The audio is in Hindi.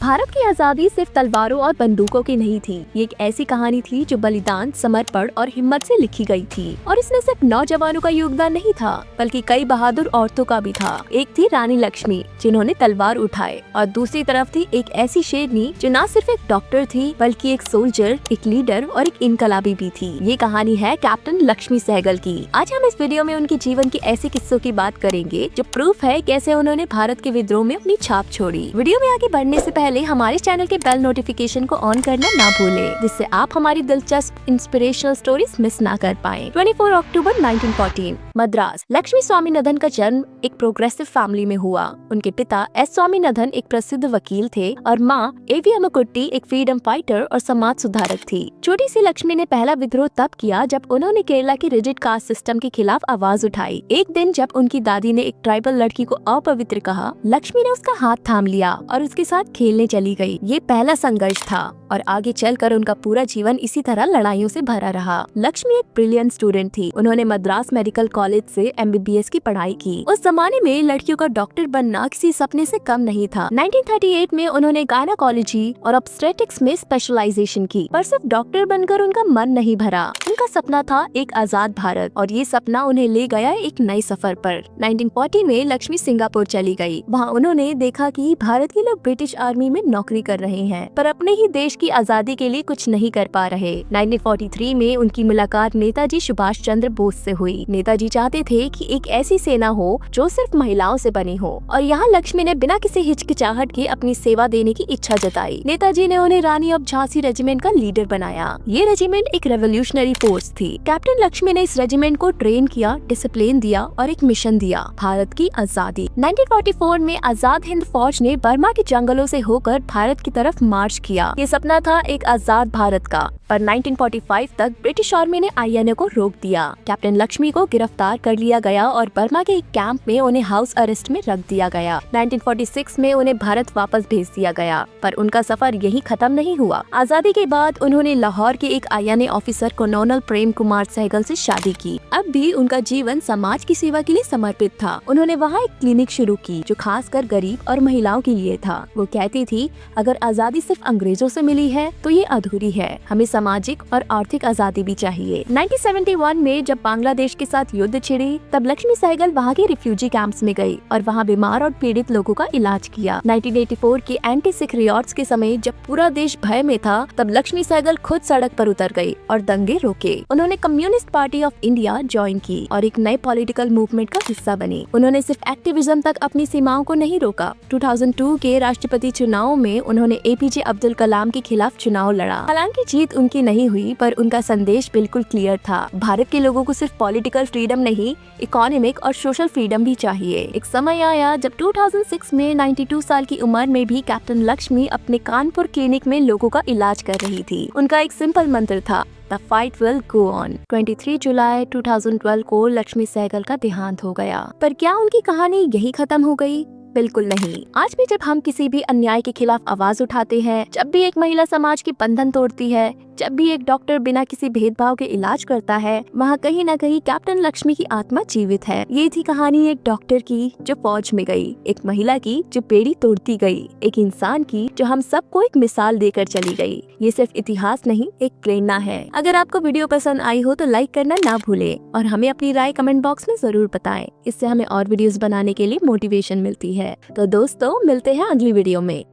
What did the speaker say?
भारत की आजादी सिर्फ तलवारों और बंदूकों की नहीं थी। ये एक ऐसी कहानी थी जो बलिदान, समर्पण और हिम्मत से लिखी गई थी। और इसमें सिर्फ नौजवानों का योगदान नहीं था, बल्कि कई बहादुर औरतों का भी था। एक थी रानी लक्ष्मी, जिन्होंने तलवार उठाए, और दूसरी तरफ थी एक ऐसी शेरनी जो न सिर्फ एक डॉक्टर थी, बल्कि एक सोल्जर, एक लीडर और एक इनकलाबी भी थी। ये कहानी है कैप्टन लक्ष्मी सहगल की। आज हम इस वीडियो में उनके जीवन के ऐसे किस्सों की बात करेंगे जो प्रूफ है कैसे उन्होंने भारत के विद्रोह में अपनी छाप छोड़ी। वीडियो में आगे बढ़ने से पहले हमारे चैनल के बेल नोटिफिकेशन को ऑन करना ना भूलें, जिससे आप हमारी दिलचस्प इंस्पिरेशनल स्टोरीज मिस ना कर पाएं। 24 अक्टूबर 1914 मद्रास। लक्ष्मी स्वामीनाथन का जन्म एक प्रोग्रेसिव फैमिली में हुआ। उनके पिता एस स्वामीनाथन एक प्रसिद्ध वकील थे और माँ एवी अम्मुकुट्टी एक फ्रीडम फाइटर और समाज सुधारक थी। छोटी सी लक्ष्मी ने पहला विद्रोह तब किया जब उन्होंने केरला की रिजिड कास्ट सिस्टम के खिलाफ आवाज उठाई। एक दिन जब उनकी दादी ने एक ट्राइबल लड़की को अपवित्र कहा, लक्ष्मी ने उसका हाथ थाम लिया और उसके साथ खेलने चली गई। ये पहला संघर्ष था और आगे चलकर उनका पूरा जीवन इसी तरह लड़ाइयों से भरा रहा। लक्ष्मी एक ब्रिलियंट स्टूडेंट थी। उन्होंने मद्रास मेडिकल कॉलेज से MBBS की पढ़ाई की। उस जमाने में लड़कियों का डॉक्टर बनना किसी सपने से कम नहीं था। 1938 में उन्होंने गायनाकोलॉजी और ऑब्स्टेट्रिक्स में स्पेशलाइजेशन की, पर सिर्फ डॉक्टर बनकर उनका मन नहीं भरा। उनका सपना था एक आजाद भारत, और ये सपना उन्हें ले गया एक नए सफर पर। 1940 में लक्ष्मी सिंगापुर चली गई। वहाँ उन्होंने देखा कि भारत के लोग ब्रिटिश आर्मी में नौकरी कर रहे हैं, पर अपने ही देश की आजादी के लिए कुछ नहीं कर पा रहे। 1943 में उनकी मुलाकात नेताजी सुभाष चंद्र बोस से हुई। नेताजी चाहते थे कि एक ऐसी सेना हो जो सिर्फ महिलाओं से बनी हो, और यहाँ लक्ष्मी ने बिना किसी हिचकिचाहट के अपनी सेवा देने की इच्छा जताई। नेताजी ने उन्हें रानी ऑफ झांसी रेजिमेंट का लीडर बनाया। ये रेजिमेंट एक रेवोल्यूशनरी फोर्स थी। कैप्टन लक्ष्मी ने इस रेजिमेंट को ट्रेन किया, डिसिप्लिन दिया और एक मिशन दिया, भारत की आजादी। 1944 में आजाद हिंद फौज ने बर्मा के जंगलों से होकर भारत की तरफ मार्च किया। ये सपना था एक आजाद भारत का, पर 1945 तक ब्रिटिश आर्मी ने INA को रोक दिया। कैप्टन लक्ष्मी को गिरफ्तार कर लिया गया और बर्मा के एक कैंप में उन्हें हाउस अरेस्ट में रख दिया गया। 1946 में उन्हें भारत वापस भेज दिया गया, पर उनका सफर यही खत्म नहीं हुआ। आजादी के बाद उन्होंने लाहौर के एक INA officer colonel Prem Kumar Sehgal से शादी की। अब भी उनका जीवन समाज की सेवा के लिए समर्पित था। उन्होंने वहाँ एक क्लिनिक शुरू की जो खासकर गरीब और महिलाओं के लिए था। वो कहती थी, अगर आजादी सिर्फ अंग्रेजों से मिली है तो ये अधूरी है, हमें सामाजिक और आर्थिक आजादी भी चाहिए। 1971 में जब बांग्लादेश के साथ युद्ध छिड़ी, तब लक्ष्मी सहगल वहाँ के रिफ्यूजी कैंप्स में गई और वहाँ बीमार और पीड़ित लोगों का इलाज किया। 1984 के एंटी सिख रियॉट्स के समय जब पूरा देश भय में था, तब लक्ष्मी सहगल खुद सड़क पर उतर गई और दंगे रोके। उन्होंने communist party of India join की और एक नए पॉलिटिकल मूवमेंट का हिस्सा बनी। उन्होंने सिर्फ एक्टिविज्म तक अपनी सीमाओं को नहीं रोका। 2002 के राष्ट्रपति चुनाव में उन्होंने APJ अब्दुल कलाम के खिलाफ चुनाव लड़ा। हालांकि जीत उनकी नहीं हुई, पर उनका संदेश बिल्कुल क्लियर था। भारत के लोगों को सिर्फ पॉलिटिकल फ्रीडम नहीं, इकोनॉमिक और सोशल फ्रीडम भी चाहिए। एक समय आया जब 2006 में 92 साल की उम्र में भी कैप्टन लक्ष्मी अपने कानपुर क्लिनिक में लोगों का इलाज कर रही थी। उनका एक सिंपल मंत्र था, The fight will go on। 23 जुलाई 2012 को लक्ष्मी सहगल का देहांत हो गया। पर क्या उनकी कहानी यही खत्म हो गई? बिल्कुल नहीं। आज भी जब हम किसी भी अन्याय के खिलाफ आवाज उठाते हैं, जब भी एक महिला समाज के बंधन तोड़ती है, जब भी एक डॉक्टर बिना किसी भेदभाव के इलाज करता है, वहाँ कहीं न कहीं कैप्टन लक्ष्मी की आत्मा जीवित है। ये थी कहानी एक डॉक्टर की जो फौज में गई, एक महिला की जो बेड़ी तोड़ती गई, एक इंसान की जो हम सबको एक मिसाल देकर चली गई। ये सिर्फ इतिहास नहीं, एक प्रेरणा है। अगर आपको वीडियो पसंद आई हो तो लाइक करना ना भूलें और हमें अपनी राय कमेंट बॉक्स में जरूर बताएं। इससे हमें और वीडियोस बनाने के लिए मोटिवेशन मिलती है। तो दोस्तों, मिलते हैं अगली वीडियो में।